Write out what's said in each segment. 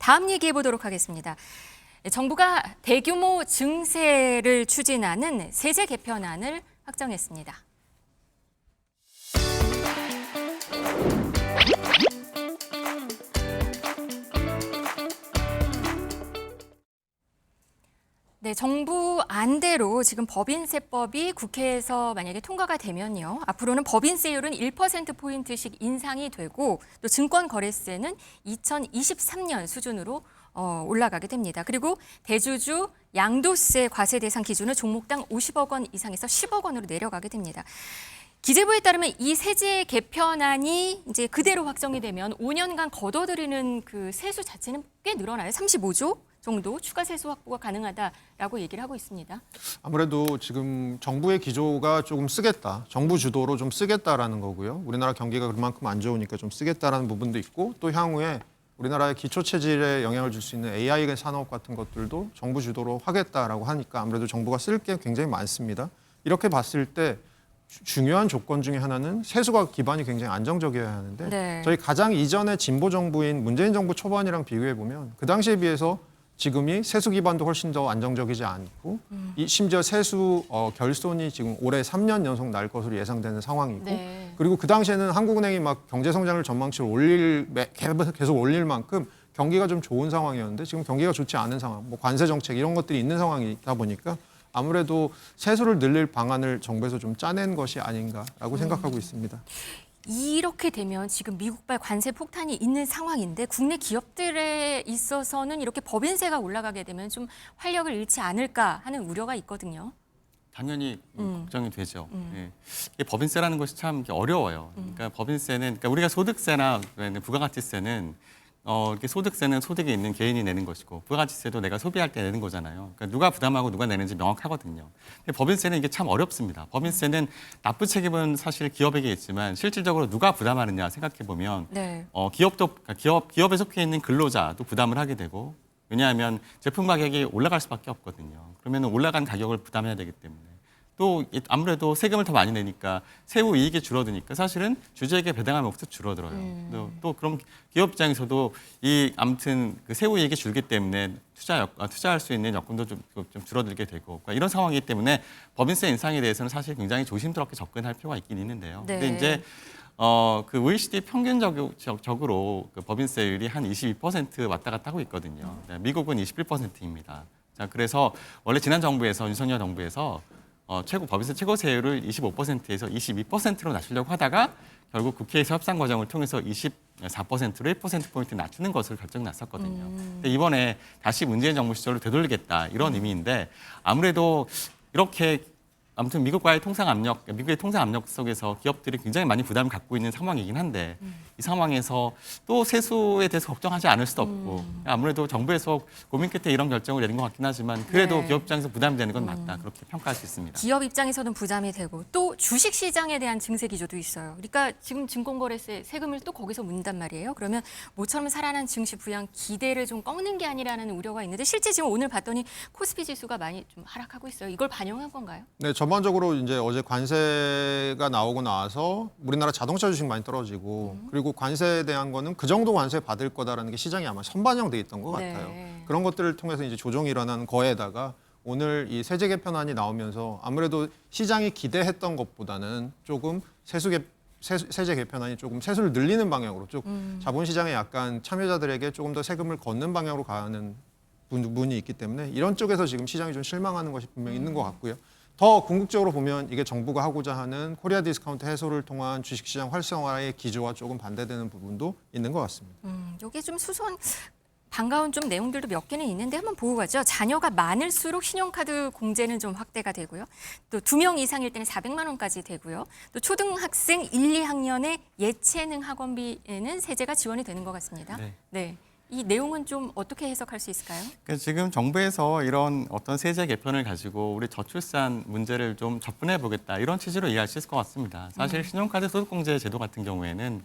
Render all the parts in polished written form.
다음 얘기해 보도록 하겠습니다. 정부가 대규모 증세를 추진하는 세제 개편안을 확정했습니다. 네, 정부 안대로 지금 법인세법이 국회에서 만약에 통과가 되면요. 앞으로는 법인세율은 1%포인트씩 인상이 되고 또 증권거래세는 2023년 수준으로 올라가게 됩니다. 그리고 대주주 양도세 과세 대상 기준을 종목당 50억 원 이상에서 10억 원으로 내려가게 됩니다. 기재부에 따르면 이 세제 개편안이 이제 그대로 확정이 되면 5년간 걷어들이는 그 세수 자체는 꽤 늘어나요. 35조 정도 추가 세수 확보가 가능하다라고 얘기를 하고 있습니다. 아무래도 지금 정부의 기조가 조금 쓰겠다, 정부 주도로 좀 쓰겠다라는 거고요. 우리나라 경기가 그만큼 안 좋으니까 좀 쓰겠다라는 부분도 있고 또 향후에 우리나라의 기초 체질에 영향을 줄 수 있는 AI 산업 같은 것들도 정부 주도로 하겠다라고 하니까 아무래도 정부가 쓸 게 굉장히 많습니다. 이렇게 봤을 때 중요한 조건 중에 하나는 세수가 기반이 굉장히 안정적이어야 하는데 네. 저희 가장 이전의 진보 정부인 문재인 정부 초반이랑 비교해 보면 그 당시에 비해서 지금이 세수 기반도 훨씬 더 안정적이지 않고 심지어 세수 결손이 지금 올해 3년 연속 날 것으로 예상되는 상황이고 네. 그리고 그 당시에는 한국은행이 막 경제 성장을 전망치를 계속 올릴 만큼 경기가 좀 좋은 상황이었는데 지금 경기가 좋지 않은 상황, 뭐 관세 정책 이런 것들이 있는 상황이다 보니까 아무래도 세수를 늘릴 방안을 정부에서 좀 짜낸 것이 아닌가라고 생각하고 있습니다. 이렇게 되면 지금 미국발 관세 폭탄이 있는 상황인데 국내 기업들에 있어서는 이렇게 법인세가 올라가게 되면 좀 활력을 잃지 않을까 하는 우려가 있거든요. 당연히 걱정이 되죠. 예. 이게 법인세라는 것이 참 이렇게 어려워요. 그러니까 법인세는 그러니까 우리가 소득세나 부가가치세는 이렇게 소득세는 소득이 있는 개인이 내는 것이고 부가가치세도 내가 소비할 때 내는 거잖아요. 그러니까 누가 부담하고 누가 내는지 명확하거든요. 근데 법인세는 이게 참 어렵습니다. 법인세는 납부 책임은 사실 기업에게 있지만 실질적으로 누가 부담하느냐 생각해 보면 네. 그러니까 기업에 속해 있는 근로자도 부담을 하게 되고 왜냐하면 제품 가격이 올라갈 수밖에 없거든요. 그러면 올라간 가격을 부담해야 되기 때문에 또 아무래도 세금을 더 많이 내니까 세후 이익이 줄어드니까 사실은 주주에게 배당한 몫도 줄어들어요. 또 그럼 기업 입장에서도 아무튼 그 세후 이익이 줄기 때문에 투자할 수 있는 여건도 좀 줄어들게 되고 그러니까 이런 상황이기 때문에 법인세 인상에 대해서는 사실 굉장히 조심스럽게 접근할 필요가 있긴 있는데요. 네. 근데 이제 그 OECD 평균적으로 그 법인세율이 한 22% 왔다 갔다 하고 있거든요. 미국은 21%입니다. 자, 그래서 원래 지난 정부에서 윤석열 정부에서 법인세 최고세율을 25%에서 22%로 낮추려고 하다가 결국 국회에서 협상 과정을 통해서 24%로 1%포인트 낮추는 것을 결정났었거든요. 근데 이번에 다시 문재인 정부 시절로 되돌리겠다 이런 의미인데 아무래도 이렇게 아무튼 미국의 통상 압력 속에서 기업들이 굉장히 많이 부담을 갖고 있는 상황이긴 한데 이 상황에서 또 세수에 대해서 걱정하지 않을 수도 없고 아무래도 정부에서 고민 끝에 이런 결정을 내린 것 같긴 하지만 그래도 네. 기업 입장에서 부담이 되는 건 맞다 그렇게 평가할 수 있습니다. 기업 입장에서는 부담이 되고 또 주식시장에 대한 증세 기조도 있어요. 그러니까 지금 증권거래세 세금을 또 거기서 문단 말이에요. 그러면 모처럼 살아난 증시 부양 기대를 좀 꺾는 게 아니라는 우려가 있는데 실제 지금 오늘 봤더니 코스피 지수가 많이 좀 하락하고 있어요. 이걸 반영한 건가요? 네, 전반적으로 이제 어제 관세가 나오고 나서 우리나라 자동차 주식 많이 떨어지고 그리고 관세에 대한 거는 그 정도 관세 받을 거다라는 게 시장이 아마 선반영돼 있던 것 같아요. 네. 그런 것들을 통해서 이제 조정이 일어나는 거에다가 오늘 이 세제 개편안이 나오면서 아무래도 시장이 기대했던 것보다는 조금 세제 개편안이 조금 세수를 늘리는 방향으로 자본시장에 약간 참여자들에게 조금 더 세금을 걷는 방향으로 가는 부분이 있기 때문에 이런 쪽에서 지금 시장이 좀 실망하는 것이 분명히 있는 것 같고요. 더 궁극적으로 보면 이게 정부가 하고자 하는 코리아 디스카운트 해소를 통한 주식시장 활성화의 기조와 조금 반대되는 부분도 있는 것 같습니다. 이게 좀 반가운 좀 내용들도 몇 개는 있는데 한번 보고 가죠. 자녀가 많을수록 신용카드 공제는 좀 확대가 되고요. 또 2명 이상일 때는 400만 원까지 되고요. 또 초등학생 1, 2학년의 예체능 학원비에는 세제가 지원이 되는 것 같습니다. 네. 이 내용은 좀 어떻게 해석할 수 있을까요? 그러니까 지금 정부에서 이런 어떤 세제 개편을 가지고 우리 저출산 문제를 좀 접근해 보겠다 이런 취지로 이해할 수 있을 것 같습니다. 사실 신용카드 소득공제 제도 같은 경우에는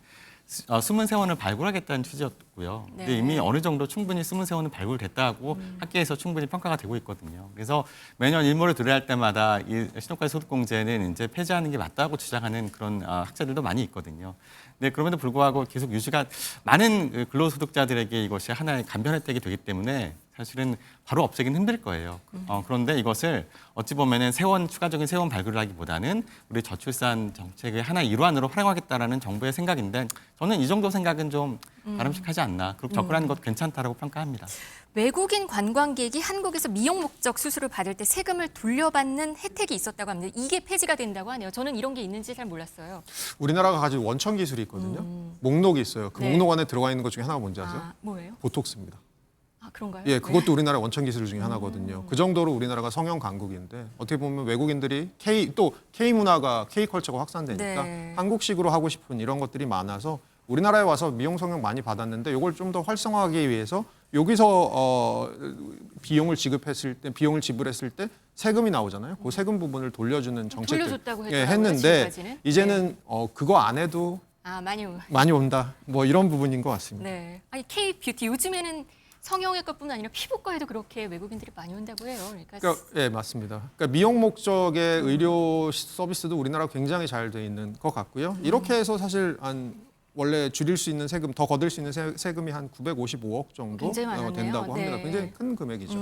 숨은 세원을 발굴하겠다는 취지였고요. 근데 네. 이미 어느 정도 충분히 숨은 세원은 발굴됐다고 학계에서 충분히 평가가 되고 있거든요. 그래서 매년 일몰을 들여할 때마다 이 신호가세 소득공제는 이제 폐지하는 게 맞다고 주장하는 그런 학자들도 많이 있거든요. 네, 그럼에도 불구하고 계속 유지가 많은 그 근로소득자들에게 이것이 하나의 간편 혜택이 되기 때문에 사실은 바로 없애기는 힘들 거예요. 그런데 이것을 어찌 보면은 추가적인 세원 발굴을 하기보다는 우리 저출산 정책의 하나의 일환으로 활용하겠다라는 정부의 생각인데 저는 이 정도 생각은 좀 바람직하지 않나. 그렇게 접근하는 것도 괜찮다라고 평가합니다. 외국인 관광객이 한국에서 미용 목적 수술을 받을 때 세금을 돌려받는 혜택이 있었다고 합니다. 이게 폐지가 된다고 하네요. 저는 이런 게 있는지 잘 몰랐어요. 우리나라가 가진 원천 기술이 있거든요. 목록이 있어요. 그 네. 목록 안에 들어가 있는 것 중에 하나가 뭔지 아세요? 아, 뭐예요? 보톡스입니다. 아, 그런가요? 예, 그것도 우리나라의 원천 기술 중에 하나거든요. 그 정도로 우리나라가 성형 강국인데 어떻게 보면 외국인들이 K 문화가 K 컬처가 확산되니까 네. 한국식으로 하고 싶은 이런 것들이 많아서 우리나라에 와서 미용 성형 많이 받았는데 이걸 좀 더 활성화하기 위해서 여기서 비용을 지불했을 때 세금이 나오잖아요. 그 세금 부분을 돌려주는 정책들 돌려줬다고 예, 했더라고요, 했는데 지금까지는. 이제는 그거 안 해도 아, 많이 온다. 뭐 이런 부분인 것 같습니다. 네. 아니, K-뷰티 요즘에는 성형외과뿐 아니라 피부과에도 그렇게 외국인들이 많이 온다고 해요. 그러니까 예, 맞습니다. 그러니까 미용 목적의 의료 서비스도 우리나라가 굉장히 잘 돼 있는 것 같고요. 이렇게 해서 사실 원래 줄일 수 있는 세금, 더 거둘 수 있는 세금이 한 955억 정도 굉장히 많았네요. 된다고 합니다. 네. 굉장히 큰 금액이죠.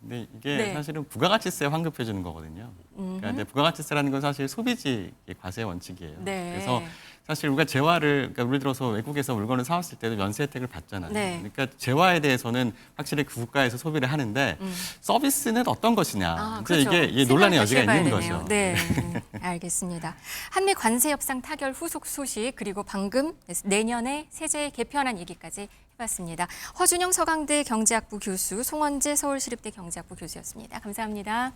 근데 이게 네. 사실은 부가가치세 환급해 주는 거거든요. 그러니까 근데 부가가치세라는 건 사실 소비지 과세 원칙이에요. 네. 그래서 사실 우리가 그러니까 예를 들어서 외국에서 물건을 사왔을 때도 면세 혜택을 받잖아요. 네. 그러니까 재화에 대해서는 확실히 그 국가에서 소비를 하는데 서비스는 어떤 것이냐. 아, 이제 그렇죠. 이게 논란의 여지가 생각을 있는 다시 해봐야 거죠. 되네요. 네, 알겠습니다. 한미 관세 협상 타결 후속 소식 그리고 방금 내년에 세제 개편안 얘기까지 해봤습니다. 허준영 서강대 경제학부 교수, 송원재 서울시립대 경제학부 교수였습니다. 감사합니다.